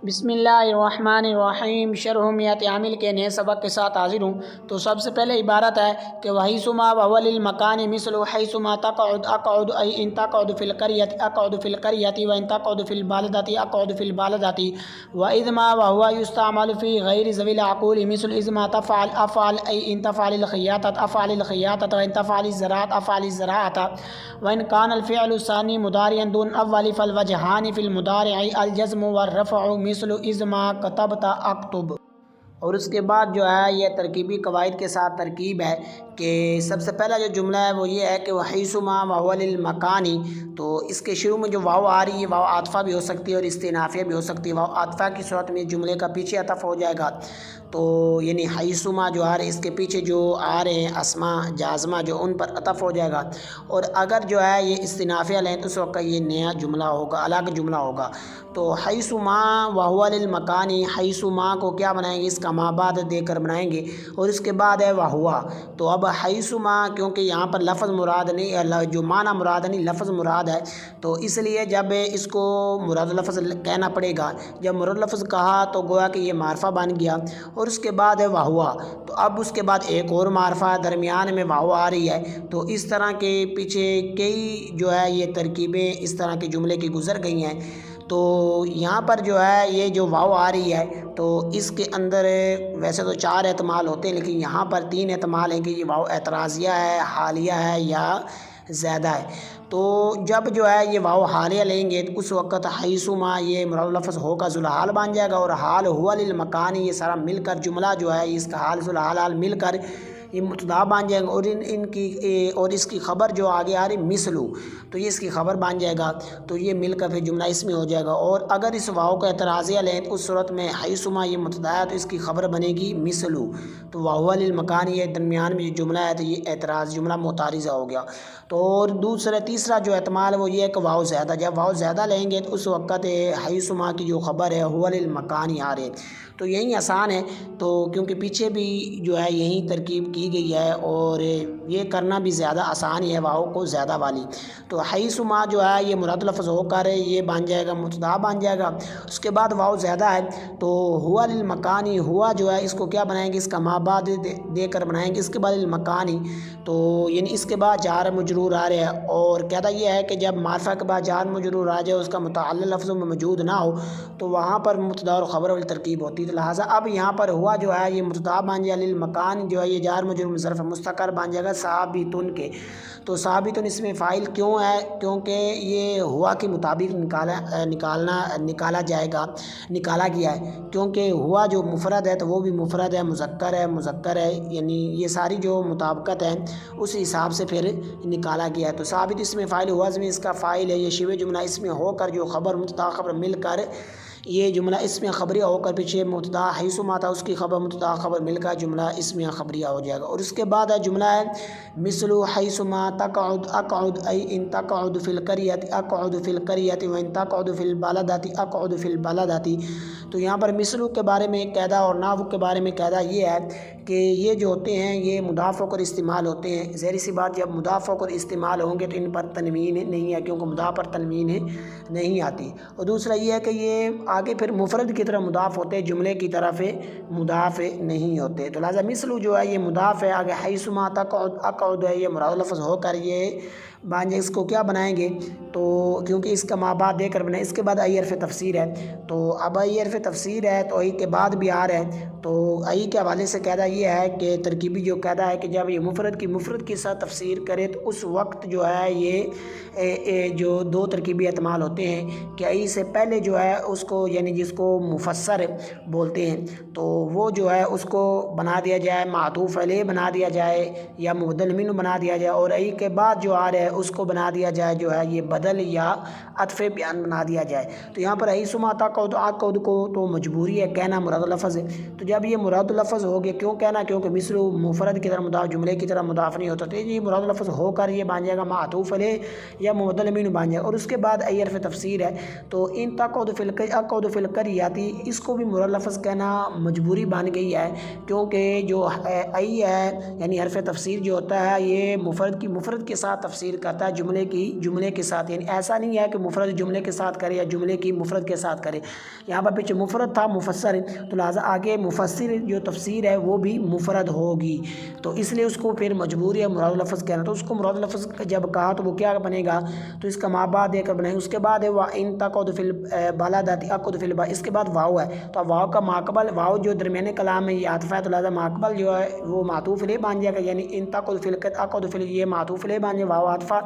بسم اللہ الرحمن الرحیم شرح میت عامل کے نئے سبق کے ساتھ حاضر ہوں۔ تو سب سے پہلے عبارت ہے کہ وحیثما وول المکان مثل حیثما تقعد اقعد ای ان تقعد فی القریۃ اقعد فی القریۃ و ان تقعد فی البلدۃ اقعد فی البلدۃ و اذما وهو يستعمل فی غیر ذوی العقول مثل اذما تفعل افعل ای ان تفعل الخیاطۃ افعل الخیاطۃ و ان تفعل الزراعۃ افعل الزراعۃ وان کان الفعل الثانی مضارعا دون اول فالوجہان فی المضارع الجزم والرفع مثل ازما کتبت اکتب۔ اور اس کے بعد جو ہے یہ ترکیبی قواعد کے ساتھ ترکیب ہے کہ سب سے پہلا جو جملہ ہے وہ یہ ہے کہ وحیثما وول المکانی، تو اس کے شروع میں جو واو آ رہی ہے واو عاطفہ بھی ہو سکتی ہے اور استئنافیہ بھی ہو سکتی ہے۔ واو عاطفہ کی صورت میں جملے کا پیچھے عطف ہو جائے گا، تو یعنی حیثما جو آ رہے ہیں اس کے پیچھے جو آ رہے ہیں اسماء جازمہ جو ان پر عطف ہو جائے گا، اور اگر جو ہے یہ استئنافیہ لیں تو اس وقت یہ نیا جملہ ہوگا، الگ جملہ ہوگا۔ تو حیثما وول المکانی، حیثما کو کیا بنائیں گے؟ اس کا ما بعد دے کر بنائیں گے، اور اس کے بعد ہے وہوا۔ تو اب حیثما کیونکہ یہاں پر لفظ مراد نہیں، جو معنی مراد نہیں لفظ مراد ہے، تو اس لیے جب اس کو مراد لفظ کہنا پڑے گا۔ جب مراد لفظ کہا تو گویا کہ یہ معرفہ بن گیا، اور اس کے بعد ہے وہوا۔ تو اب اس کے بعد ایک اور معرفہ درمیان میں واو آ رہی ہے، تو اس طرح کے پیچھے کئی جو ہے یہ ترکیبیں اس طرح کے جملے کی گزر گئی ہیں۔ تو یہاں پر جو ہے یہ جو واو آ رہی ہے تو اس کے اندر ویسے تو 4 احتمال ہوتے ہیں، لیکن یہاں پر 3 احتمال ہیں کہ یہ واو اعتراضیہ ہے، حالیہ ہے یا زیادہ ہے۔ تو جب جو ہے یہ واو حالیہ لیں گے تو اس وقت حیثما یہ مراد لفظ ہو کا ذوالحال بن جائے گا، اور حال ہوا للمکان یہ سارا مل کر جملہ جو ہے اس کا حال ذوالحال مل کر یہ مبتدا بن جائے گا، اور اور اس کی خبر جو آگے آ رہی مثلو، تو یہ اس کی خبر بن جائے گا، تو یہ مل کر پھر جملہ اس میں ہو جائے گا۔ اور اگر اس واو کا اعتراضیہ لیں تو اس صورت میں حیثما یہ مبتدا ہے تو اس کی خبر بنے گی مثلو، تو وہو للمکان یہ درمیان میں جو جملہ ہے تو یہ اعتراض جملہ معترضہ ہو گیا۔ تو اور تیسرا جو احتمال ہے وہ یہ ہے کہ واو زیادہ، جب واو زیادہ لیں گے تو اس وقت حیثما کی جو خبر ہے ہو للمکان آ رہے، تو یہی آسان ہے۔ تو کیونکہ پیچھے بھی جو ہے یہی ترکیب کی گئی ہے اور یہ کرنا بھی زیادہ آسان ہی ہے واو کو زیادہ والی۔ تو حیثما جو ہے یہ مراد لفظ ہو کر یہ بن جائے گا، مبتدا بن جائے گا، اس کے بعد واو زیادہ ہے تو ہوا للمکانی، ہوا جو ہے اس کو کیا بنائیں گے؟ اس کا ما بعد دے کر بنائیں گے، اس کے بعد المکانی، تو یعنی اس کے بعد جار مجرور آ رہے ہیں، اور کہتا یہ ہے کہ جب معرفہ کے بعد جار مجرور آ جائے اس کا متعلق لفظوں میں موجود نہ ہو تو وہاں پر مبتدا اور خبر والی ترکیب ہوتی ہے۔ تو لہٰذا اب یہاں پر ہوا جو ہے یہ مبتدا بن جائے، للمکان جو ہے یہ جار مجرور ظرف مستقر بن جائے گا ثابتن کے۔ تو ثابتن اس میں فاعل کیوں ہے؟ کیونکہ یہ ہوا کے مطابق نکالا جائے گا، نکالا گیا ہے، کیونکہ ہوا جو مفرد ہے تو وہ بھی مفرد ہے، مذکر ہے، یعنی یہ ساری جو مطابقت ہے اس حساب سے پھر نکالا گیا ہے۔ تو ثابت اس میں فاعل ہوا میں اس کا فاعل ہے، یہ شبہ جملہ اس میں ہو کر جو خبر مبتدا خبر مل کر یہ جملہ اس میں خبریہ ہو کر پیچھے مبتدا حیثما تھا اس کی خبر مبتدا خبر مل کر جملہ اس میں خبریہ ہو جائے گا۔ اور اس کے بعد ہے جملہ ہے مثل حیثما تقعد اقعد ای ان تقعد فی القریۃ اقعد فی القریۃ و ان تقعد فی البلدۃ اقعد فی البلدۃ۔ تو یہاں پر مثل کے بارے میں قاعدہ اور نحو کے بارے میں قاعدہ یہ ہے کہ یہ جو ہوتے ہیں یہ مضاف ہو کر استعمال ہوتے ہیں۔ ظاہر سی بات جب مضاف ہو کر استعمال ہوں گے تو ان پر تنوین نہیں ہے، کیونکہ مضاف پر تنوین نہیں آتی۔ اور دوسرا یہ ہے کہ یہ آگے پھر مفرد کی طرف مضاف ہوتے ہیں، جملے کی طرف مضاف نہیں ہوتے۔ تو لہٰذا مثل جو ہے یہ مضاف ہے، آگے حیثما تقعد اقعد ہے یہ مراد لفظ ہو کر یہ بان اس کو کیا بنائیں گے؟ تو کیونکہ اس کا ما بعد دے کر بنائیں، اس کے بعد ای حرف تفسیر ہے، تو اب ای حرف تفسیر ہے تو ای کے بعد بھی آ رہا ہے۔ تو ای کے حوالے سے قاعدہ یہ ہے کہ ترکیبی جو قاعدہ ہے کہ جب یہ مفرد کی ساتھ تفسیر کرے تو اس وقت جو ہے یہ جو 2 ترکیبی احتمال ہوتے ہیں کہ ای سے پہلے جو ہے اس کو یعنی جس کو مفسر بولتے ہیں تو وہ جو ہے اس کو بنا دیا جائے معطوف علیہ بنا دیا جائے یا مبدل منہ بنا دیا جائے، اور ای کے بعد جو آ رہا ہے اس کو بنا دیا جائے جو ہے یہ بدل یا عطف بیان بنا دیا جائے۔ تو یہاں پر حیثما تقعد اقعد کو تو مجبوری ہے کہنا مراد لفظ ہے، تو جب یہ مراد لفظ ہو گیا کیوں کہنا؟ کیونکہ مثل مفرد کی طرح مضاف جملے کی طرح مضاف نہیں ہوتا، تو یہ مراد لفظ ہو کر یہ بن جائے گا معطوف علیہ یا مبدل منہ بن جائے گا۔ اور اس کے بعد ای حرف تفسیر ہے، تو ان تقعد فی القریۃ اس کو بھی مراد لفظ کہنا مجبوری بن گئی ہے، کیونکہ جو ای ہے یعنی حرف تفسیر جو ہوتا ہے یہ مفرد کے ساتھ تفسیر کرتا ہے جملے کے ساتھ، یعنی ایسا نہیں ہے کہ مفرد جملے کے ساتھ کرے یا جملے کی مفرد کے ساتھ کرے. یہاں پر پیچھے مفرد تھا مفسر، تو لہٰذا آگے مفسر جو تفسیر ہے وہ بھی مفرد ہوگی، تو اس لیے اس کو پھر مجبوری ہے مراد لفظ کہنا. تو اس کو مراد لفظ جب کہا تو وہ کیا بنے گا، تو اس کا ما بعد دے کر بنائیں. اس کے بعد ہے وَإِن تَقْعُدْ فِي الْبَلَدَةِ اقعد فی البلد، اس کے بعد واو ہے، تو واو کا ماقبل، واو جو درمیانے کلام میں یہ عاطف ہے، تو لہٰذا ماقبل جو ہے وہ معطوف علیہ بن جائے گا، یعنی ان تقعد فی اقعد فی یہ معطوف علیہ بن جائے واو عاطفہ.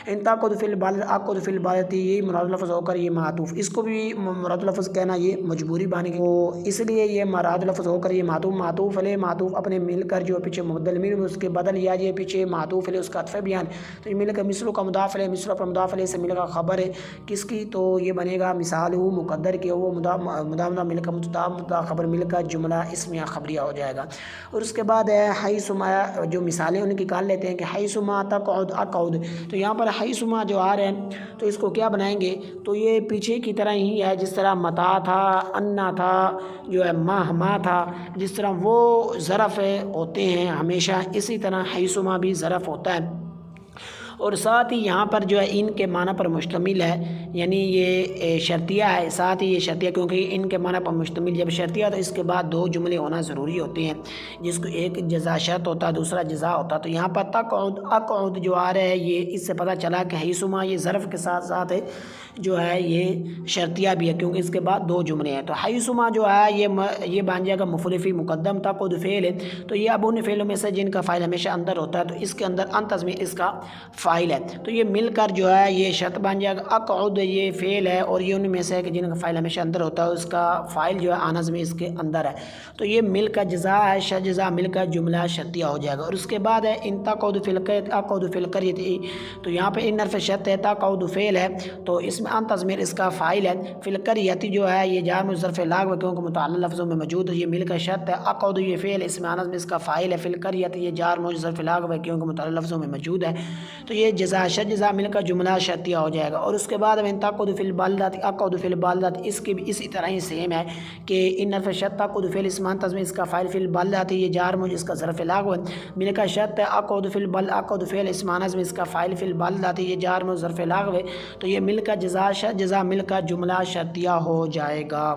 ان تقعد فی البلد اقعد فی البلد یہ مراد لفظ ہو کر یہ معطوف، اس کو بھی مراد لفظ کہنا یہ مجبوری بنے گی، تو اس لیے یہ مراد لفظ ہو کر یہ معطوف علیہ معطوف اپنے مل کر جو پیچھے مبدل من اس کے بدل یا یہ پیچھے معطوف علیہ اس کا عطف بیان، تو یہ مل کر مثل کا مضاف علیہ، مثل پر مضاف علیہ سے مل کر خبر ہے کس کی، تو یہ بنے گا مثال ہو مقدر کی، وہ مضاف مل کر مبتدا خبر مل کر جملہ اسمیہ خبریہ ہو جائے گا. اور اس کے بعد ہے حیثما، جو مثالیں ان کی نکال لیتے ہیں کہ حیثما تقعد اقعد، تو یہاں پر حیثما جو آ رہے ہیں تو اس کو کیا بنائیں گے، تو یہ پیچھے کی طرح ہی ہے، جس طرح متا تھا، انا تھا، جو ہے ما تھا، جس طرح وہ ظرف ہوتے ہیں ہمیشہ، اسی طرح حیثما بھی ظرف ہوتا ہے. اور ساتھ ہی یہاں پر جو ہے ان کے معنی پر مشتمل ہے، یعنی یہ شرطیہ ہے، ساتھ ہی یہ شرطیہ، کیونکہ ان کے معنی پر مشتمل جب شرطیہ تو اس کے بعد دو جملے ہونا ضروری ہوتے ہیں، جس کو ایک جزا شرط ہوتا ہے، دوسرا جزا ہوتا ہے. تو یہاں پر تقعد اقعد جو آ رہا ہے، یہ اس سے پتہ چلا کہ حیثما یہ ظرف کے ساتھ ساتھ جو ہے یہ شرطیہ بھی ہے، کیونکہ اس کے بعد دو جملے ہیں. تو حیثما جو ہے یہ بن جائے گا مفعول فی مقدم، تقعد فعل ہے، تو یہ اب ان فعلوں میں سے جن کا فاعل ہمیشہ اندر ہوتا ہے، تو اس کے اندر ان تضمیر اس کا فاعل ہے، تو یہ مل کر جو ہے یہ شرط بن جائے گا. اقعد یہ فعل ہے اور یہ ان میں سے ہے کہ جن کا فاعل ہمیشہ اندر ہوتا ہے، اس کا فاعل جو ہے آنظ میں اس کے اندر ہے، تو یہ مل کر جزا ہے، شرط جزا مل کر جملہ شرطیہ ہو جائے گا. اور اس کے بعد ہے ان تقعد فی القریۃ اقعد فی القریۃ، تو یہاں پہ ان حرف شرط ہے، تقعد فعل ہے، تو اس میں ان تضمیر اس کا فاعل ہے. فی القریۃ جو ہے یہ جار مجرور ظرف لاغ کیونکہ متعلق لفظوں میں موجود ہے، یہ مل کر شرط ہے. اقعد یہ فعل، اس میں آنظ میں اس کا فاعل ہے. فی القریۃ یہ جار مجرور ظرف لاغ کیونکہ متعلق لفظوں میں موجود ہے، تو یہ جزا شرط جزا مل کر جملہ شرطیہ ہو جائے گا. اور اس کے بعد ان تقعد فی البلدۃ اقعد فی البلدۃ، اس کی بھی اسی طرح ہی سیم ہے کہ ان حرف شرط تقعد فعل اسم ان تضمیر اس کا فاعل فی البلدۃ یہ جار مجرور اس کا ظرف لاغ مل کر شرط ہے. اقعد فی البلد اقعد فعل اسم ان اس کا فاعل فی البلدۃ یہ جار مجرور ظرف لاغ، تو یہ مل کر جزا شرط جزا مل کر جملہ شرطیہ ہو جائے گا.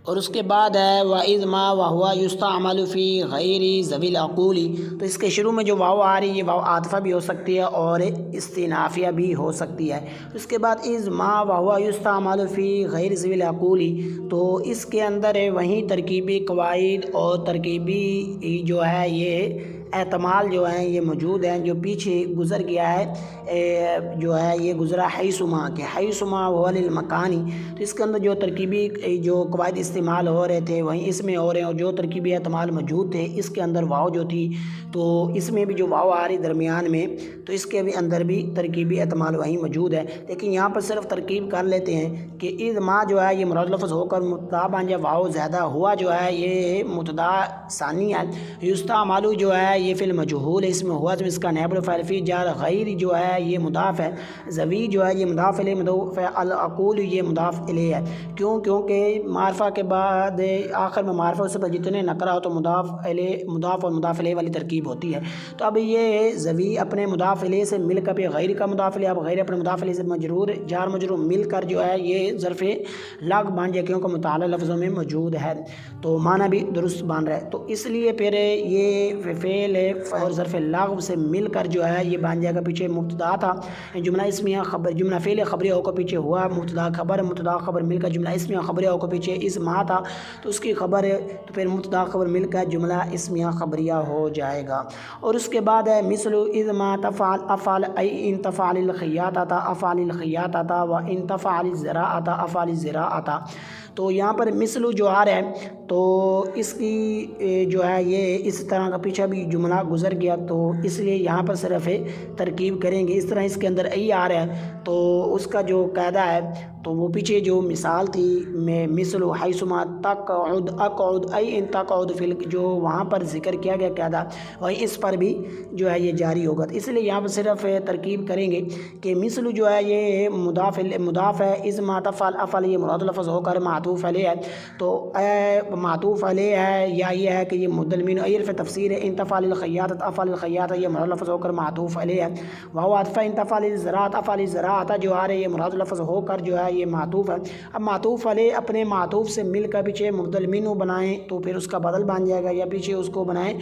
اور اس کے بعد ہے وَإِذْ مَا وَهُوَ يُسْتَعْمَلُ فِي غَيْرِ ذَوِي الْعُقُولِ، تو اس کے شروع میں جو واو آ رہی ہے، یہ واو عاطفہ بھی ہو سکتی ہے اور استئنافیہ بھی ہو سکتی ہے. اس کے بعد اِذْ مَا وَهُوَ يُسْتَعْمَلُ فِي غَيْرِ ذَوِي الْعُقُولِ، تو اس کے اندر وہیں ترکیبی قواعد اور ترکیبی جو ہے یہ احتمال جو ہیں یہ موجود ہیں، جو پیچھے گزر گیا ہے، جو ہے یہ گزرا حیثما کہ حیثما هو للمکانی، تو اس کے اندر جو ترکیبی جو قواعد استعمال ہو رہے تھے وہیں اس میں ہو رہے ہیں، اور جو ترکیبی احتمال موجود تھے اس کے اندر واو جو تھی، تو اس میں بھی جو واو آ رہی درمیان میں، تو اس کے بھی اندر بھی ترکیبی احتمال وہیں موجود ہے. لیکن یہاں پر صرف ترکیب کر لیتے ہیں کہ اذ ما جو ہے یہ مراد لفظ ہو کر مبتدا بن جائے، واو زیادہ ہوا جو ہے یہ مبتدا ثانی ہے. یستعمل جو ہے یہ فعل مجہول ہے، اس میں ہوا اس کا نائب الفاعل فی جار، غیر جو ہے یہ مضاف ہے، ذوی جو ہے یہ مضاف الیہ مضاف ہے، العقول یہ مضاف الیہ ہے. کیونکہ معرفہ کے بعد آخر میں معرفہ اس پر جتنے نکرہ ہو تو مضاف اور مضاف الیہ والی ترکیب ہوتی ہے. تو اب یہ ذوی اپنے مضاف الیہ سے مل کر پہ غیر کا مضاف الیہ، اب غیر اپنے مضاف الیہ سے مجرور جار مجرور مل کر جو ہے یہ ظرف لاغ بن جائے کیونکہ متعلق لفظوں میں موجود ہے، تو معنی بھی درست بن رہا ہے. تو اس لیے پھر یہ فعل اور ظرف لاغ سے مل کر جو ہے یہ بن جائے گا، پیچھے مبتدا تھا جملہ اسمیہ خبر، جملہ فعل خبریہ ہو کر پیچھے ہوا مبتدا خبر مل کر جملہ اسمیہ خبریہ ہو کر پیچھے اس ما تھا تو اس کی خبر ہے، تو پھر مبتدا خبر مل کر جملہ اسمیہ خبریہ ہو جائے گا. اور اس کے بعد ہے مثل اذ ما تفعل افعل ای ان تفعل الخیاطۃ افعل الخیاطۃ و ان تفعل الزراعۃ افعل الزراعۃ. تو یہاں پر مثل جو آ رہا ہے تو اس کی جو ہے یہ اس طرح کا پیچھے بھی جملہ گزر گیا، تو اس لیے یہاں پر صرف ترکیب کریں گے. اس طرح اس کے اندر ای آ رہا ہے تو اس کا جو قاعدہ ہے تو وہ پیچھے جو مثال تھی میں مثل حیثما تقعد اقعد ای ان تقعد فی جو وہاں پر ذکر کیا گیا قاعدہ وہیں اس پر بھی جو ہے یہ جاری ہوگا. اس لیے یہاں پر صرف ترکیب کریں گے کہ مثل جو ہے یہ مضاف ہے، اذ ما تفعل افعل یہ مراد لفظ ہو کر معطوف علیہ ہے، تو معطوف علیہ ہے یا یہ ہے کہ یہ مبدل من حرف تفسیر ہے. ان تفعل الخیاطۃ، افعل الخیاطہ یہ مراد لفظ ہو کر معطوف علیہ ہے، وہو عطف ان تفعل الزراعۃ، افعل الزراعۃ جو آ رہے یہ مراد لفظ ہو کر جو ہے یہ معطوف ہے۔ اب معطوف علیہ اپنے معطوف سے مل کر پیچھے مبدل منہ بنائیں تو پھر اس کا بدل بن جائے گا، یا پیچھے اس کو بنائیں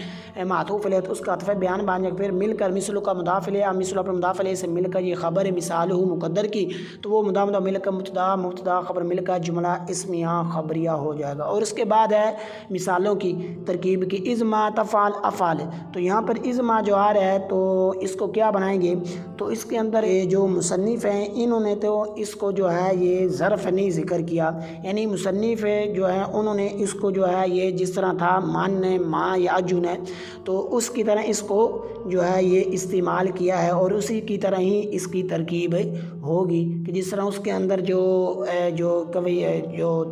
معطوف علیہ تو اس کا عطف بیان بن جائے گا۔ پھر مل کر مثل کا مضاف الیہ، مثل اپنے مضاف الیہ سے مل کر یہ خبر مثالہ مقدر کی تو وہ مضاف مل کر مبتدا، مبتدا خبر مل کر جملہ اسمیہ خبریہ ہو جائے گا۔ اور اس کے بعد ہے مثالوں کی ترکیب کی، اذ ما تفعل افعل، تو یہاں پر اذ ما جو آ رہا ہے تو اس کو کیا بنائیں گے، تو اس کے اندر جو مصنف ہیں انہوں نے تو اس کو جو ہے یہ ظرف نہیں ذکر کیا، یعنی مصنف جو ہے انہوں نے اس کو جو ہے یہ جس طرح تھا مان ما یا جن ہے تو اس کی طرح اس کو جو ہے یہ استعمال کیا ہے، اور اسی کی طرح ہی اس کی ترکیب ہوگی کہ جس طرح اس کے اندر جو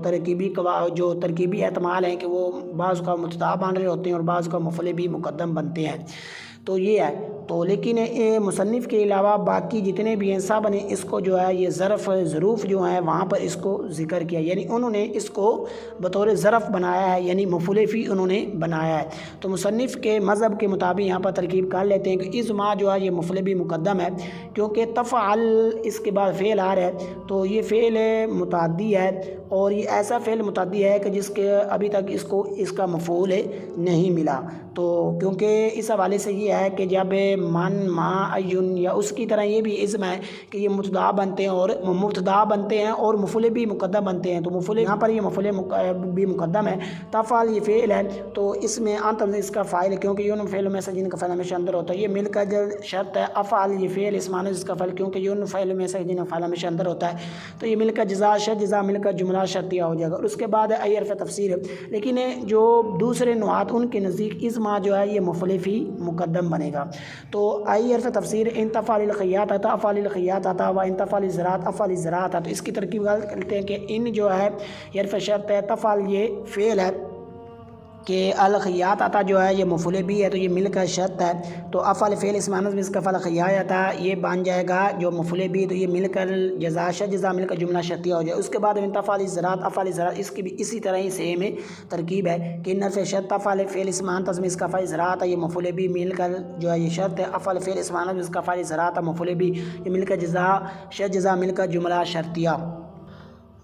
ترکیبی احتمال ہیں کہ وہ بعض کا مبتدا بن رہے ہوتے ہیں اور بعض کا مفعول بھی مقدم بنتے ہیں، تو یہ ہے۔ تو لیکن مصنف کے علاوہ باقی جتنے بھی ہیں سب نے اس کو جو ہے یہ ظرف ظروف جو ہیں وہاں پر اس کو ذکر کیا، یعنی انہوں نے اس کو بطور ظرف بنایا ہے، یعنی مفعول فی انہوں نے بنایا ہے۔ تو مصنف کے مذہب کے مطابق یہاں پر ترکیب کر لیتے ہیں کہ اذ ما جو ہے یہ مفعول بھی مقدم ہے، کیونکہ تفعل اس کے بعد فعل آ رہا ہے تو یہ فعل متعدی ہے، اور یہ ایسا فعل متعدی ہے کہ جس کے ابھی تک اس کا مفعول نہیں ملا، تو کیونکہ اس حوالے سے یہ ہے کہ جب من ما ایون یا اس کی طرح یہ بھی اسم ہے کہ یہ مبتدا بنتے ہیں اور مفعول بھی مقدم بنتے ہیں، تو مفعول یہاں پر یہ مفعول بھی مقدم ہے۔ تفعل یہ فعل ہے تو اس میں انت اس کا فاعل ہے، کیونکہ یون فعل میں سے جن کا فعل ہمیشہ اندر ہوتا ہے، یہ مل کر شرط ہے۔ افعل یہ فعل اسمان جس کا فعل، کیونکہ یون فعل میں سے جن کا فعل ہمیشہ اندر ہوتا ہے، تو یہ مل کر جزا شرط، جزا مل کر جملہ شرطیہ ہو جائے گا۔ اور اس کے بعد ہے ای حرف تفسیر، لیکن جو دوسرے نحات ان کے نزدیک اذ ما جو ہے یہ مفعول فی مقدم بنے گا۔ تو ای حرف تفسیر ان تفعل الخیاطۃ افعل الخیاطۃ و ان تفعل الزراعۃ افعل الزراعۃ، تو اس کی ترکیب کرتے ہیں کہ ان جو ہے یہ حرف شرط ہے، تفعل یہ فعل ہے کہ الخیاطۃ جو ہے یہ مفعول بھی ہے تو یہ مل کر شرط ہے، تو افعل فعل اسم انس اس کا فعل خیاطۃ یہ بن جائے گا جو مفعول بھی، تو یہ مل کر جزا شرط، جزا مل کر جملہ شرطیہ ہو جائے۔ اس کے بعد من تفعل الزراعۃ افعل الزراعۃ، اس کی بھی اسی طرح ہی سیم ترکیب ہے کہ ان حرف شرط تفعل فعل اسم انس اس کا فعل زراعۃ یہ مفعول بھی مل کر جو ہے یہ شرط ہے، افعل فعل اسم انس اس کا فعل زراعۃ مفعول بھی یہ مل کر جزا شرط، جزا مل کر جملہ شرطیہ۔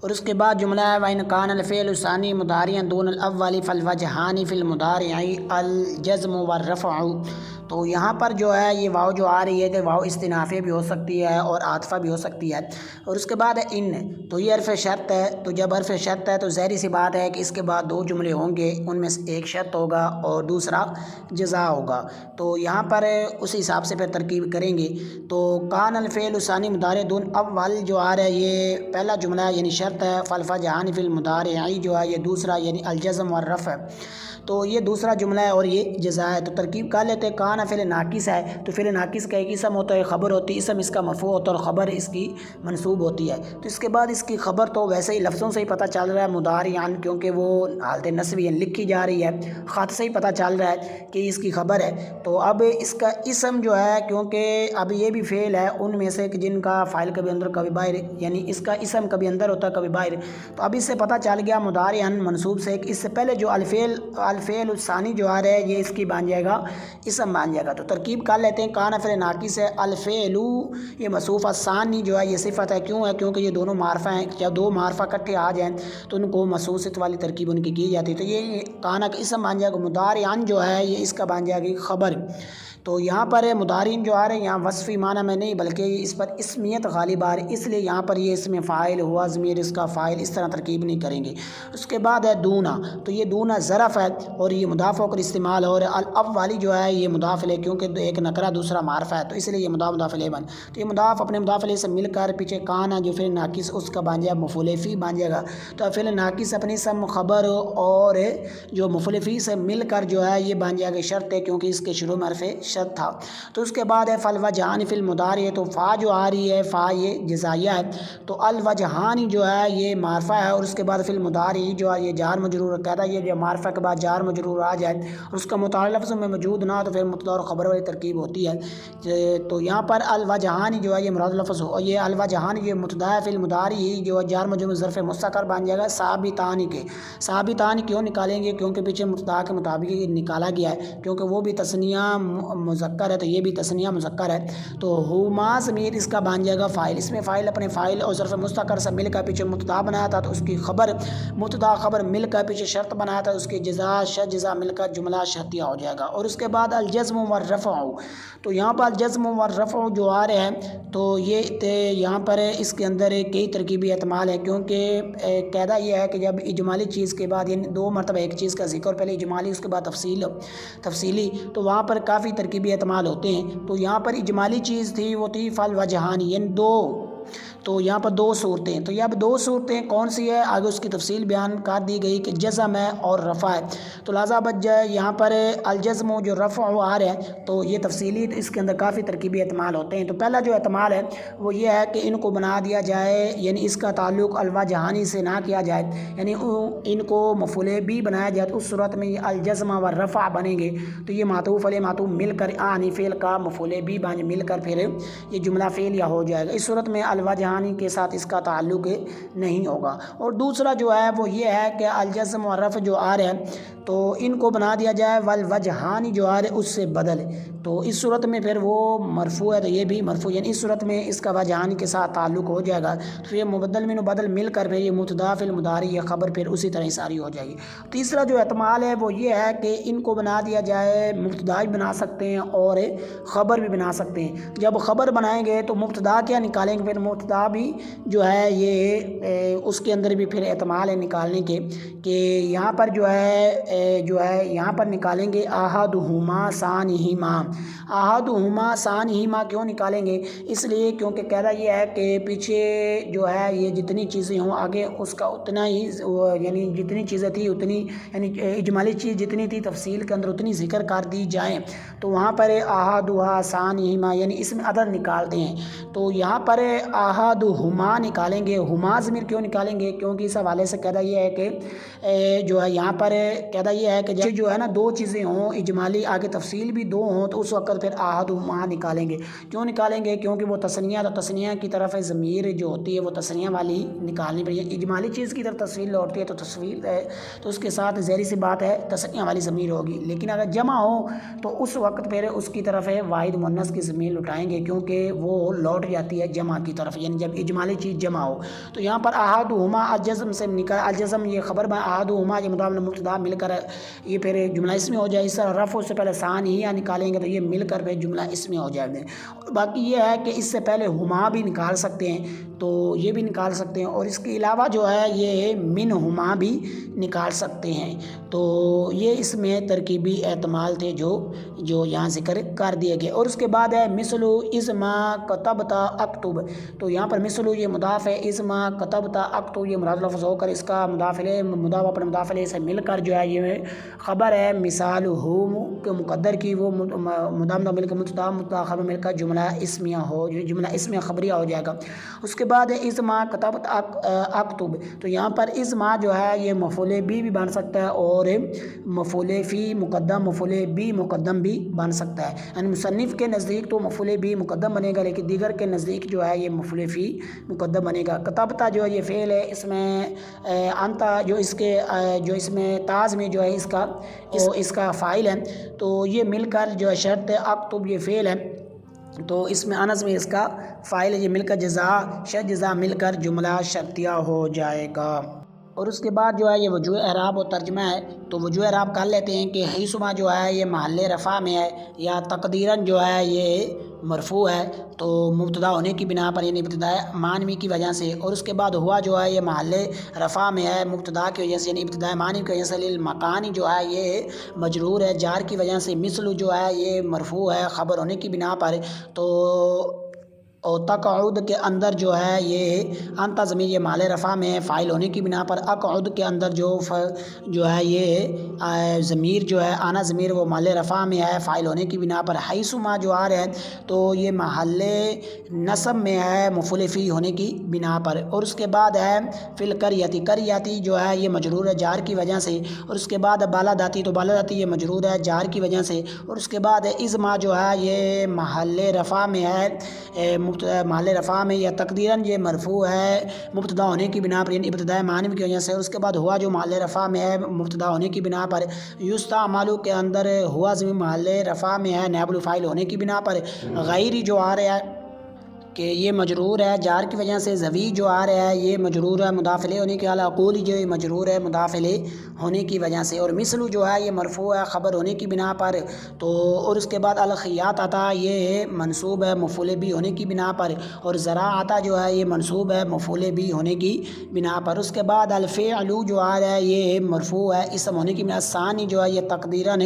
اور اس کے بعد جملہ ہے وَإِنْ كَانَ الْفِعْلُ الثَّانِي مُضَارِعًا دُونَ الْأَوَّلِ فَالْوَجْهَانِ فِي الْمُضَارِعِ الْجَزْمُ وَالرَّفْعُ، تو یہاں پر جو ہے یہ واو جو آ رہی ہے کہ واو استنافی بھی ہو سکتی ہے اور عاطفہ بھی ہو سکتی ہے۔ اور اس کے بعد ہے ان، تو یہ حرف شرط ہے، تو جب حرف شرط ہے تو ظاہری سی بات ہے کہ اس کے بعد دو جملے ہوں گے، ان میں سے ایک شرط ہوگا اور دوسرا جزا ہوگا، تو یہاں پر اس حساب سے پھر ترکیب کریں گے۔ تو کان الفعل الثانی مضارع دون اول جو آ رہا ہے یہ پہلا جملہ ہے یعنی شرط ہے، فالفجعان فی المضارع جو ہے یہ دوسرا یعنی الجزم والرفع، تو یہ دوسرا جملہ ہے اور یہ جزا ہے۔ تو ترکیب کر لیتے ہیں، کان فعل ناقص ہے تو فعل ناقص کا ایک اسم ہوتا ہے، خبر ہوتی ہے، اسم اس کا مرفوع ہوتا ہے اور خبر اس کی منصوب ہوتی ہے۔ تو اس کے بعد اس کی خبر تو ویسے ہی لفظوں سے ہی پتہ چل رہا ہے مضارعان، کیونکہ وہ حالت نصبی لکھی جا رہی ہے، خط سے ہی پتہ چل رہا ہے کہ اس کی خبر ہے۔ تو اب اس کا اسم جو ہے کیونکہ اب یہ بھی فعل ہے ان میں سے جن کا فاعل کبھی اندر کبھی باہر، یعنی اس کا اسم کبھی اندر ہوتا ہے کبھی باہر، تو اب اس سے پتہ چل گیا مضارعان منصوب سے، اس سے پہلے جو الفعل الثانی جو آ رہا ہے یہ اس کی بن جائے گا اسم بن جائے گا۔ تو ترکیب کر لیتے ہیں، کان فعل ناقص ہے، الفعل یہ موصوف الثانی جو ہے یہ صفت ہے، کیوں ہے کیونکہ یہ دونوں معرفہ ہیں، جب دو معرفہ اکٹھے آ جائیں تو ان کو موصوفیت والی ترکیب ان کی جاتی ہے، تو یہ کان کا اسم بن جائے گا، مضارعان جو ہے یہ اس کا بن جائے گی خبر۔ تو یہاں پر مضارعین جو آ رہے ہیں یہاں وصفی معنی میں نہیں بلکہ اس پر اسمیت غالب آ رہی ہے، اس لیے یہاں پر یہ اسم فاعل ہوا ضمیر اس کا فاعل، اس طرح ترکیب نہیں کریں گے۔ اس کے بعد ہے دونا، تو یہ دونا ظرف ہے اور یہ مضاف ہو کر استعمال ہو رہا ہے، الاول والی جو ہے یہ مضاف الیہ، کیونکہ ایک نکرہ دوسرا معرفہ ہے تو اس لیے یہ مضاف الیہ بن، تو یہ مضاف اپنے مضاف الیہ سے مل کر پیچھے کان ہے جو فعل ناقص اس کا بن جائے مفعول فی بن جائے گا، تو فعل ناقص اپنی اسم خبر اور جو مفعول فی سے مل کر جو ہے یہ بن جائے گا شرط ہے، کیونکہ اس کے شروع میں حرف شرط تھا۔ تو اس کے بعد ہے فالوجہان فی المضارع، تو فا جو آ رہی ہے فا یہ جزائیہ ہے، تو الوجہان جو ہے یہ معرفہ ہے، اور اس کے بعد فی المضارع جو ہے یہ جار مجرور کہتا ہے، یہ معرفہ کے بعد جار مجرور آ جائے اور اس کا متعلق لفظ میں موجود نہ تو پھر مبتدا اور خبر والی ترکیب ہوتی ہے۔ تو یہاں پر الوجہان جو ہے یہ مراد لفظ ہو، یہ الوجہان یہ مبتدا ہے، فی المضارع جو ہے جار مجرور ظرف مستقر بن جائے گا ثابتان کے۔ ثابتان کیوں نکالیں گے؟ کیونکہ پیچھے مبتدا کے مطابق یہ نکالا گیا ہے، کیونکہ وہ بھی تثنیہ مذکر ہے تو یہ بھی تثنیہ مذکر ہے، تو ہما ضمیر اس کا بن جائے گا فاعل۔ اس میں فاعل اپنے فاعل اور ظرف مستقر سے مل کر پیچھے مبتدا بنایا تھا، تو اس کی خبر مبتدا خبر مل کر پیچھے شرط بنایا تھا، اس کی جزا شرط جزا مل کر جملہ شرطیہ ہو جائے گا۔ اور اس کے بعد الجزم والرفع، تو یہاں پر الجزم والرفع جو آ رہے ہیں تو یہ یہاں پر اس کے اندر کئی ترکیبی احتمال ہے، کیونکہ قاعدہ یہ ہے کہ جب اجمالی چیز کے بعد یعنی دو مرتبہ ایک چیز کا ذکر، پہلے اجمالی اس کے بعد تفصیلی، تو وہاں پر کافی ترکیبی احتمال ہوتے ہیں۔ تو یہاں پر اجمالی چیز تھی وہ تھی فالوجہانی، یعنی دو، تو یہاں پر دو صورتیں، تو یہ اب دو صورتیں کون سی ہے آگے اس کی تفصیل بیان کر دی گئی کہ جزم ہے اور رفع ہے، تو لہٰذا بچ جائے یہاں پر الجزم جو رفع آ رہا ہے تو یہ تفصیلی اس کے اندر کافی ترکیبی احتمال ہوتے ہیں۔ تو پہلا جو احتمال ہے وہ یہ ہے کہ ان کو بنا دیا جائے، یعنی اس کا تعلق الوجہانی سے نہ کیا جائے، یعنی ان کو مفعول بھی بنایا جائے، تو اس صورت میں یہ الجزم و رفع بنیں گے، تو یہ معطوف علیہ معطوف مل کر آنی فعل کا مفعول بھی بن مل کر پھر یہ جملہ فعلیہ ہو جائے گا۔ اس صورت میں الوجہانی کے ساتھ اس کا تعلق نہیں ہوگا۔ اور دوسرا جو ہے وہ یہ ہے کہ الجزم و رفع جو آ رہے ہیں تو ان کو بنا دیا جائے والوجہانی جو آ رہے اس سے بدل، تو اس صورت میں پھر وہ مرفوع ہے تو یہ بھی مرفوع، یعنی اس صورت میں اس کا وجہانی کے ساتھ تعلق ہو جائے گا، تو یہ مبدل منہ بدل مل کر پھر یہ مبتدا فی المضارع یہ خبر پھر اسی طرح ساری ہو جائے گی۔ تیسرا جو احتمال ہے وہ یہ ہے کہ ان کو بنا دیا جائے، مبتدا بھی بنا سکتے ہیں اور خبر بھی بنا سکتے ہیں۔ جب خبر بنائیں گے تو مبتدا کیا نکالیں گے؟ پھر مبتدا بھی جو ہے یہ اس کے اندر بھی پھر احتمال ہے نکالنے کے، کہ یہاں پر جو ہے یہاں پر نکالیں گے احدہما ثانیہما۔ احدہما ثانیہما کیوں نکالیں گے؟ اس لیے کیونکہ قاعدہ یہ ہے کہ پیچھے جو ہے یہ جتنی چیزیں ہوں آگے اس کا اتنا ہی، یعنی جتنی چیزیں تھی اتنی، یعنی اجمالی چیز جتنی تھی تفصیل کے اندر اتنی ذکر کر دی جائیں، تو وہاں پر احدہا ثانیہما یعنی اس میں عدد نکالتے ہیں، تو یہاں پر احدہما نکالیں گے۔ ہما ضمیر کیوں نکالیں گے؟ کیونکہ اس حوالے سے قاعدہ یہ ہے کہ جو ہے یہاں پر قاعدہ یہ ہے کہ جو ہے نا دو چیزیں ہوں اجمالی آگے تفصیل بھی دو ہوں تو اس وقت پھر احدہما نکالیں گے۔ کیوں نکالیں گے؟ کیونکہ وہ تثنیہ، تو تثنیہ کی طرف ضمیر جو ہوتی ہے وہ تثنیہ والی نکالنی پڑے، اجمالی چیز کی طرف تفصیل لوٹتی ہے تو تصویر ہے تو اس کے ساتھ ظاہری سی بات ہے تثنیہ والی ضمیر ہوگی، لیکن اگر جمع ہو تو اس وقت پھر اس کی طرف ہے واحد مؤنث کی ضمیر لٹائیں گے، کیونکہ وہ لوٹ جاتی ہے جمع کی طرف، یعنی جب اجمالی چیز جمع ہو۔ تو یہاں پر احدہما الجزم سے نکال، الجزم یہ خبر میں احدہما یہ مضاف مبتدا مل کر یہ پھر جملہ اسمی ہو جائے۔ اس طرح رفع سے پہلے ثانیہ نکالیں گے تو یہ مل کر پھر جملہ اسمی ہو جائے گا۔ باقی یہ ہے کہ اس سے پہلے ہما بھی نکال سکتے ہیں، تو یہ بھی نکال سکتے ہیں، اور اس کے علاوہ جو ہے یہ من ہما بھی نکال سکتے ہیں۔ تو یہ اس میں ترکیبی احتمال تھے جو یہاں ذکر کر دیے گئے۔ اور اس کے بعد ہے مثل اذما کتبتا اکتب، تو یہاں پر مثل یہ مضاف ہے، اذما کتبتا اکتب یہ مراد لفظ ہو کر اس کا مضاف اپنے مضاف الیہ سے مل کر جو ہے یہ خبر ہے مثال ہو کے مقدر کی، وہ مضاف مل کر مبتدا خبر مل کر جملہ اسمیہ ہو، جملہ اسمیہ خبریہ ہو جائے گا۔ اس کے بعد ہے اذما کتبت اکتب، تو یہاں پر اذما جو ہے یہ مفعول بھی بن سکتا ہے اور مفعول فی مقدم، مفعول بھی مقدم بھی بن سکتا ہے، یعنی مصنف کے نزدیک تو مفعول بھی مقدم بنے گا، لیکن دیگر کے نزدیک جو ہے یہ مفعول فی مقدم بنے گا۔ کتبتا جو ہے یہ فعل ہے، اس میں انتا جو اس میں تاز میں جو ہے اس کا فاعل ہے، تو یہ مل کر جو ہے شرط اکتب یہ فعل ہے، تو اس میں انس میں اس کا فاعل ہے، یہ مل کر جزا مل کر جملہ شرطیہ ہو جائے گا۔ اور اس کے بعد جو ہے یہ وجوہ اعراب و ترجمہ ہے، تو وجوہ اعراب کر لیتے ہیں کہ حیثما جو ہے یہ محل رفع میں ہے، یا تقدیراً جو ہے یہ مرفوع ہے تو مبتدا ہونے کی بنا پر، یعنی ابتداء معنوی کی وجہ سے۔ اور اس کے بعد ہوا جو ہے یہ محل رفع میں ہے مبتدا کی وجہ سے، یعنی ابتداء معنوی کی وجہ سے، للمکانی جو ہے یہ مجرور ہے جار کی وجہ سے، مثل جو ہے یہ مرفوع ہے خبر ہونے کی بنا پر، تو اور تقعد کے اندر جو ہے یہ انت ضمیر یہ محل رفع میں ہے فاعل ہونے کی بنا پر، اقعد کے اندر جو ہے یہ ضمیر جو ہے آنا ضمیر وہ محل رفع میں ہے فاعل ہونے کی بنا پر، حیث ما جو آ رہا ہے تو یہ محل نصب میں ہے مفعول فی ہونے کی بنا پر، اور اس کے بعد ہے فی القریۃ، قریتی جو ہے یہ مجرور ہے جار کی وجہ سے، اور اس کے بعد بالاداتی تو بالاداتی یہ مجرور ہے جار کی وجہ سے، اور اس کے بعد اذ ما جو ہے یہ محل رفع میں ہے محل رفع میں یا تقدیراً یہ مرفوع ہے مبتدا ہونے کی بنا پر، یعنی ابتداء معنی کی وجہ سے، اور اس کے بعد ہوا جو محل رفع میں ہے مبتدا ہونے کی بنا پر، یستعمل کے اندر ہوا ضمیر محل رفع میں ہے نائب الفاعل ہونے کی بنا پر، غیری جو آ رہا ہے کہ یہ مجرور ہے جار کی وجہ سے، زوی جو آ رہا ہے یہ مجرور ہے مضاف الیہ ہونے کے اعلیٰ، اقول جو مجرور ہے مضاف الیہ ہونے کی وجہ سے، اور مثل جو ہے یہ مرفوع ہے خبر ہونے کی بنا پر، تو اور اس کے بعد الخیاط آتا یہ منصوب ہے مفعول بھی ہونے کی بنا پر، اور زراعت جو ہے یہ منصوب ہے مفعول بھی ہونے کی بنا پر، اس کے بعد الفعل جو آ رہا ہے یہ مرفوع ہے اسم ہونے کی بنا، ثانی جو ہے یہ تقدیراً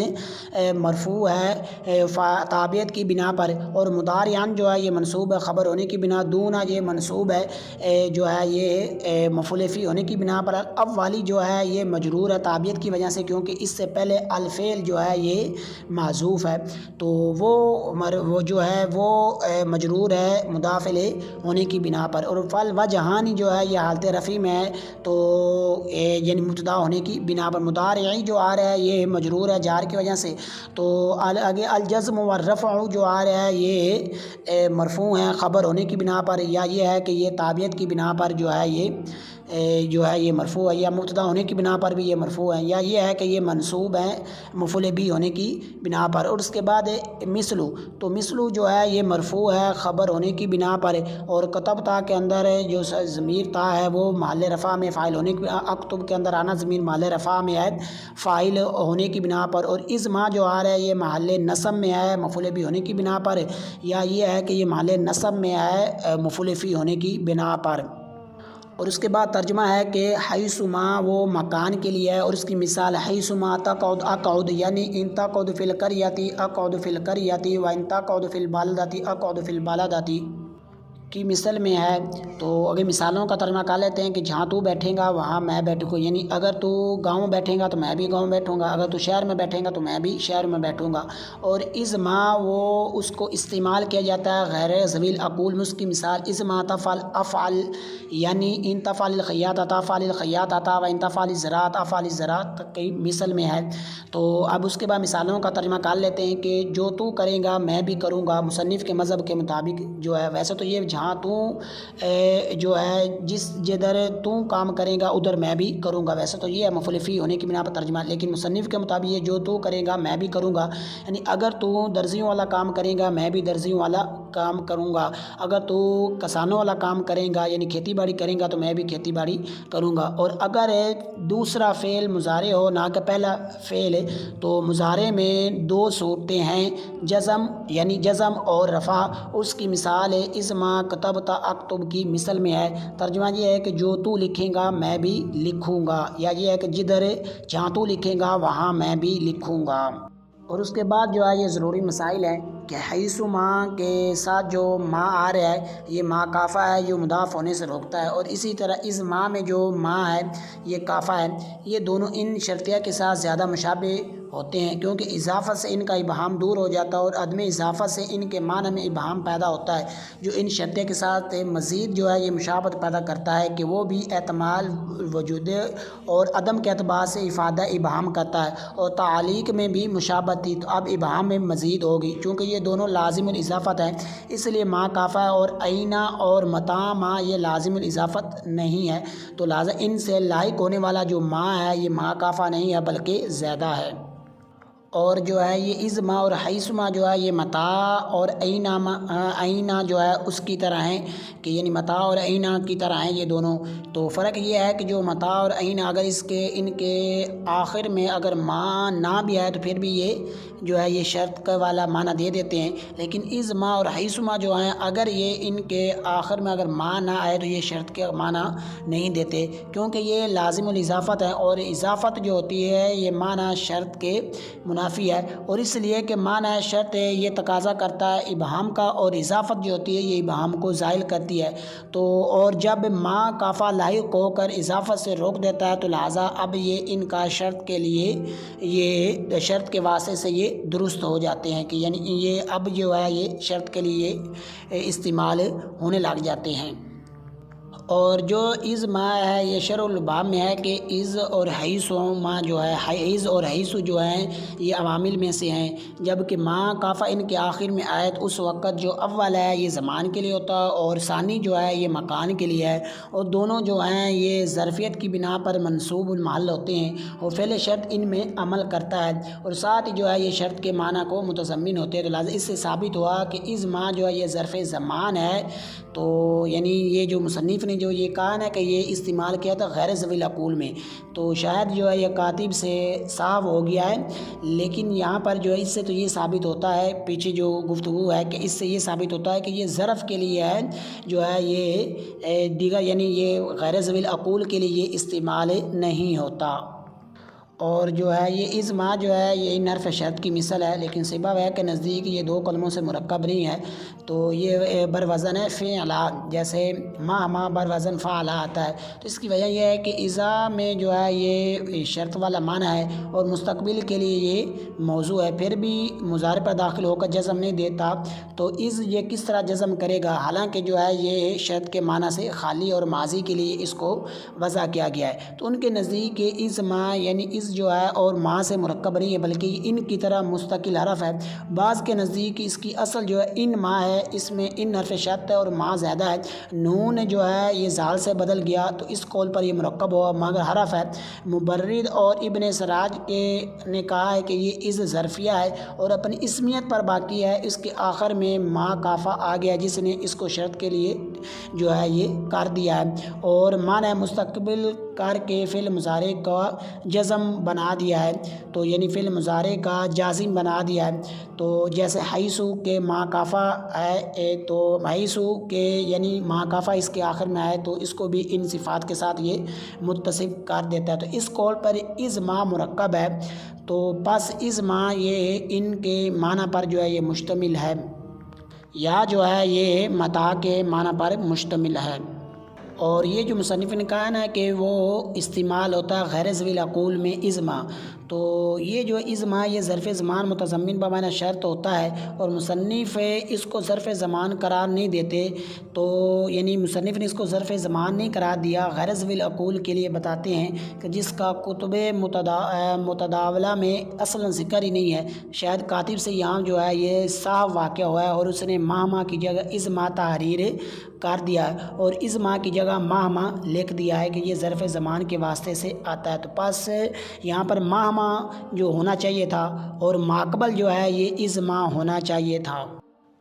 مرفوع ہے تابعیت کی بنا پر، اور مضارعاً جو ہے یہ منصوب ہے خبر ہونے کی بنا، دونا یہ منصوب ہے جو ہے یہ مفعول فی ہونے کی بنا پر، اب والی جو ہے یہ مجرور ہے تابعیت کی وجہ سے کیونکہ اس سے پہلے الفعل جو ہے یہ معذوف ہے، تو وہ جو ہے وہ مجرور ہے مضاف الیہ ہونے کی بنا پر، اور فل و جہانی جو ہے یہ حالت رفع میں ہے تو یعنی مبتدا ہونے کی بنا پر، مضارعی جو آ رہا ہے یہ مجرور ہے جار کی وجہ سے، تو آگے الجزم والرفع جو آ رہا ہے یہ مرفوع ہے خبر ہونے کی بنا پر، یا یہ ہے کہ یہ تابعیت کی بنا پر جو ہے یہ مرفوع ہے، یا مبتدا ہونے کی بنا پر بھی یہ مرفوع ہے، یا یہ ہے کہ یہ منصوب ہے مفعول بھی ہونے کی بنا پر، اور اس کے بعد مثلو تو مثلو جو ہے یہ مرفوع ہے خبر ہونے کی بنا پر، اور کتب تا کے اندر جو ضمیر تا ہے وہ محل رفع میں فاعل ہونے کی، اکتب کے اندر آنا ضمیر محل رفع میں ہے فاعل ہونے کی بنا پر، اور اذ ما جو آ رہا ہے یہ محل نصب میں ہے مفعول بھی ہونے کی بنا پر، یا یہ ہے کہ یہ محل نصب میں ہے مفعول فی ہونے کی بنا پر، اور اس کے بعد ترجمہ ہے کہ حیث ما وہ مکان کے لیے ہے، اور اس کی مثال حیث ما تقعد اقعد، یعنی ان تقعد فی القریۃ اقعد فی القریۃ و ان تقعد فی البلدۃ اقعد فی البلدۃ کی مثل میں ہے، تو اگر مثالوں کا ترجمہ کر لیتے ہیں کہ جہاں تو بیٹھے گا وہاں میں بیٹھوں گا، یعنی اگر تو گاؤں بیٹھے گا تو میں بھی گاؤں بیٹھوں گا، اگر تو شہر میں بیٹھے گا تو میں بھی شہر میں بیٹھوں گا، اور اذ ما وہ اس کو استعمال کیا جاتا ہے غیر ذوی العقول میں، اس کی مثال اذ ما تفعل افعل، یعنی ان تفعل الخیاط تفعل الخیاط آتا و ان تفعل الزراعت افعل الزراعت کی مثل میں ہے، تو اب اس کے بعد مثالوں کا ترجمہ کر لیتے ہیں کہ جو تو کرے گا میں بھی کروں گا، مصنف کے مذہب کے مطابق جو ہے، ویسے تو یہ جہاں تو جو ہے جدھر تو کام کرے گا ادھر میں بھی کروں گا، ویسے تو یہ ہے مفعول فی ہونے کی بنا پر ترجمہ، لیکن مصنف کے مطابق یہ جو تو کرے گا میں بھی کروں گا، یعنی اگر تو درزیوں والا کام کرے گا میں بھی درزیوں والا کام کروں گا، اگر تو کسانوں والا کام کرے گا یعنی کھیتی باڑی کرے گا تو میں بھی کھیتی باڑی کروں گا، اور اگر دوسرا فعل مضارع ہو نہ کہ پہلا فعل، تو مضارع میں دو صورتیں ہیں جزم یعنی جزم اور رفع، اس کی مثال ہے اذ ما کتبت اکتب کی مثل میں ہے، ترجمہ یہ ہے کہ جو تو لکھے گا میں بھی لکھوں گا، یا یہ ہے کہ جہاں تو لکھے گا وہاں میں بھی لکھوں گا، اور اس کے بعد جو ہے یہ ضروری مسائل ہیں کہ حیث ما کے ساتھ جو ما آ رہا ہے یہ ما کافہ ہے جو مضاف ہونے سے روکتا ہے، اور اسی طرح اذ ما میں جو ما ہے یہ کافہ ہے، یہ دونوں ان شرطیہ کے ساتھ زیادہ مشابہ ہوتے ہیں کیونکہ اضافت سے ان کا ابہام دور ہو جاتا ہے، اور عدم اضافت سے ان کے معنی میں ابہام پیدا ہوتا ہے، جو ان شرطیہ کے ساتھ مزید جو ہے یہ مشابہت پیدا کرتا ہے کہ وہ بھی احتمال وجود اور عدم کے اعتبار سے افادہ ابہام کرتا ہے، اور تعلیق میں بھی مشابہت تھی تو اب ابہام میں مزید ہوگی، چونکہ یہ دونوں لازم الاضافت ہے اس لیے ما کافہ ہے، اور اینا اور متا ما یہ لازم الاضافت نہیں ہے، تو لہٰذا ان سے لاحق ہونے والا جو ما ہے یہ ما کافہ نہیں ہے بلکہ زیادہ ہے، اور جو ہے یہ اذ ما اور حیث ما جو ہے یہ متا اور اینا جو ہے اس کی طرح ہیں کہ یعنی متا اور اینا کی طرح ہیں یہ دونوں، تو فرق یہ ہے کہ جو متا اور اینا اگر ان کے آخر میں اگر ما نہ بھی آئے تو پھر بھی یہ جو ہے یہ شرط کا والا معنی دے دیتے ہیں، لیکن اذ ما اور حیث ما جو ہیں اگر یہ ان کے آخر میں اگر ما نہ آئے تو یہ شرط کا معنی نہیں دیتے کیونکہ یہ لازم الاضافت ہے، اور اضافت جو ہوتی ہے یہ معنی شرط کے منافی ہے، اور اس لیے کہ معنی شرط یہ تقاضا کرتا ہے ابہام کا، اور اضافت جو ہوتی ہے یہ ابہام کو زائل کرتی ہے۔ تو اور جب ما کافہ لاحق ہو کر اضافت سے روک دیتا ہے تو لہٰذا اب یہ ان کا شرط کے لیے، یہ شرط کے واسطے سے یہ درست ہو جاتے ہیں، کہ یعنی یہ اب جو ہے یہ شرط کے لیے استعمال ہونے لگ جاتے ہیں۔ اور جو از ما ہے یہ شرح الباب میں ہے کہ از اور حیث ما جو ہے، حیث اور حیث جو ہیں یہ عوامل میں سے ہیں، جبکہ ما کافہ ان کے آخر میں آئے تو اس وقت جو اول ہے یہ زمان کے لیے ہوتا ہے، اور ثانی جو ہے یہ مکان کے لیے ہے، اور دونوں جو ہیں یہ ظرفیت کی بنا پر منصوب المحل ہوتے ہیں، اور فعل شرط ان میں عمل کرتا ہے، اور ساتھ ہی جو ہے یہ شرط کے معنی کو متضمن ہوتے ہیں۔ تو لہٰذا اس سے ثابت ہوا کہ از ما جو ہے یہ ظرف زمان ہے۔ تو یعنی یہ جو مصنف نے جو یہ کہا ہے کہ یہ استعمال کیا تھا غیر ذوی العقول میں، تو شاید جو ہے یہ کاتب سے صاف ہو گیا ہے، لیکن یہاں پر جو ہے اس سے تو یہ ثابت ہوتا ہے، پیچھے جو گفتگو ہے کہ اس سے یہ ثابت ہوتا ہے کہ یہ ظرف کے لیے ہے، جو ہے یہ دیگر یعنی یہ غیر ذوی العقول کے لیے یہ استعمال نہیں ہوتا۔ اور جو ہے یہ از ما جو ہے یہ نرف شرط کی مثل ہے، لیکن سبب ہے کہ نزدیک یہ دو کلموں سے مرکب نہیں ہے، تو یہ بر وزن ہے فعلا، جیسے ما بر وزن فعلا آتا ہے، تو اس کی وجہ یہ ہے کہ اذا میں جو ہے یہ شرط والا معنی ہے اور مستقبل کے لیے یہ موضوع ہے، پھر بھی مضارع پر داخل ہو کر جزم نہیں دیتا، تو از یہ کس طرح جزم کرے گا، حالانکہ جو ہے یہ شرط کے معنی سے خالی اور ماضی کے لیے اس کو وضع کیا گیا ہے۔ تو ان کے نزدیک از ما یعنی از جو ہے اور ما سے مرکب نہیں ہے، بلکہ ان کی طرح مستقل حرف ہے۔ بعض کے نزدیک اس کی اصل جو ہے ان ما ہے، اس میں ان حرف شرط ہے اور ما زیادہ ہے، نون جو ہے یہ زال سے بدل گیا تو اس قول پر یہ مرکب ہوا، مگر حرف ہے۔ مبرد اور ابن سراج نے کہا ہے کہ یہ از ظرفیہ ہے اور اپنی اسمیت پر باقی ہے، اس کے آخر میں ما کافہ آ گیا جس نے اس کو شرط کے لیے جو ہے یہ کر دیا ہے، اور معنی مستقبل کر کے فعل مضارع کا جزم بنا دیا ہے، تو یعنی فعل مضارع کا جازم بنا دیا ہے۔ تو جیسے حیثو کے ما کافہ ہے، تو حیثو کے یعنی ما کافہ اس کے آخر میں آئے تو اس کو بھی ان صفات کے ساتھ یہ متصف کر دیتا ہے، تو اس قول پر از ما مرکب ہے، تو پس از ما یہ ان کے معنی پر جو ہے یہ مشتمل ہے، یا جو ہے یہ متاع کے معنی پر مشتمل ہے۔ اور یہ جو مصنف نے کہا نا کہ وہ استعمال ہوتا ہے غیر ذوی العقول میں از ما، تو یہ جو از ما یہ ظرف زمان متضمن بمعنی شرط ہوتا ہے، اور مصنف اس کو ظرف زمان قرار نہیں دیتے، تو یعنی مصنف نے اس کو ظرف زمان نہیں قرار دیا، غیر ذوی العقول کے لیے بتاتے ہیں کہ جس کا کتب متداولہ میں اصلا ذکر ہی نہیں ہے، شاید کاتب سے یہاں جو ہے یہ صاف واقع ہوا ہے اور اس نے ما کی جگہ از ما تحریر کر دیا ہے، اور از ما کی جگہ ما لکھ دیا ہے کہ یہ ظرف زمان کے واسطے سے آتا ہے، تو پس یہاں پر ما جو ہونا چاہیے تھا اور ماقبل جو ہے یہ از ما ہونا چاہیے تھا۔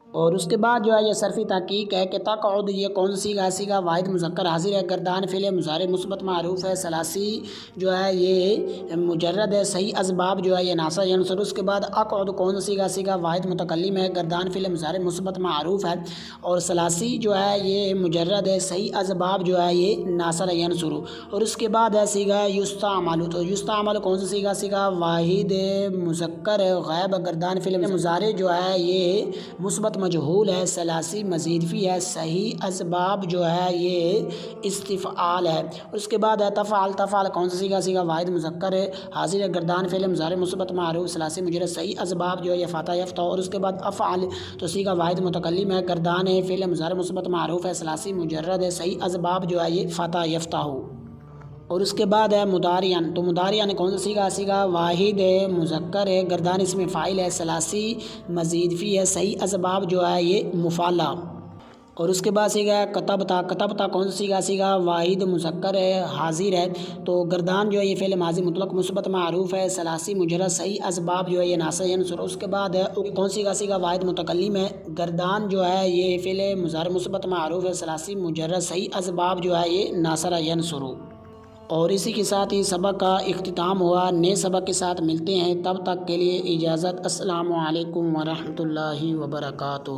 اور اس کے بعد جو ہے یہ صرفی تحقیق ہے کہ تقعد یہ کون سی سیغہ واحد مذکر حاضر ہے، گردان فعل مضارع مثبت معروف ہے، ثلاثی جو ہے یہ مجرد ہے، صحیح اسباب جو ہے یہ ناصب ینصر۔ اس کے بعد اقعد کون سی سیغہ واحد متکلم ہے، گردان فعل مضارع مثبت معروف ہے، اور ثلاثی جو ہے یہ مجرد ہے، صحیح اسباب جو ہے یہ ناصر ینصر۔ اور اس کے بعد ہے سیغہ یستعمل، تو یستعمل کون سی سیغہ واحد مذکر ہے، غائب گردان فعل مضارع جو ہے یہ مثبت مجہول ہے، ثلاثی مزید فی ہے، صحیح اسباب جو ہے یہ استفعال ہے۔ اور اس کے بعد ہے تفعل کون سی سیغہ واحد مذکر ہے، حاضر ہے، گردان فعل مضارع مثبت معروف، ثلاثی مجرد، صحیح اسباب جو ہے یہ فاتح یفتح۔ اور اس کے بعد افعل تو سیغہ واحد متکلم ہے، گردان ہے، فعل مضارع مثبت معروف ہے، ثلاثی مجرد ہے، صحیح اسباب جو ہے یہ فاتح یفتح ہو۔ اور اس کے بعد ہے مضارعن، تو مضارعن کون سا سیغہ واحد ہے مذکر ہے، گردان اس میں فاعل ہے، ثلاثی مزید فی ہے، صحیح اسباب جو ہے یہ مفعلہ۔ اور اس کے بعد سیغہ کتبتا کون سا سیغہ واحد مذکر ہے، حاضر ہے، تو گردان جو ہے یہ فعل ماضی مطلق مثبت معروف ہے، ثلاثی مجرد، صحیح اسباب جو ہے یہ ناصب ینصر۔ اس کے بعد ہے کون سیغہ واحد متکلم ہے، گردان جو ہے یہ فعل مضارع مثبت معروف ہے، ثلاثی مجرد، صحیح اسباب جو ہے یہ ناصب ینصر۔ اور اسی کے ساتھ ہی سبق کا اختتام ہوا، نئے سبق کے ساتھ ملتے ہیں، تب تک کے لیے اجازت، السلام علیکم ورحمۃ اللہ وبرکاتہ۔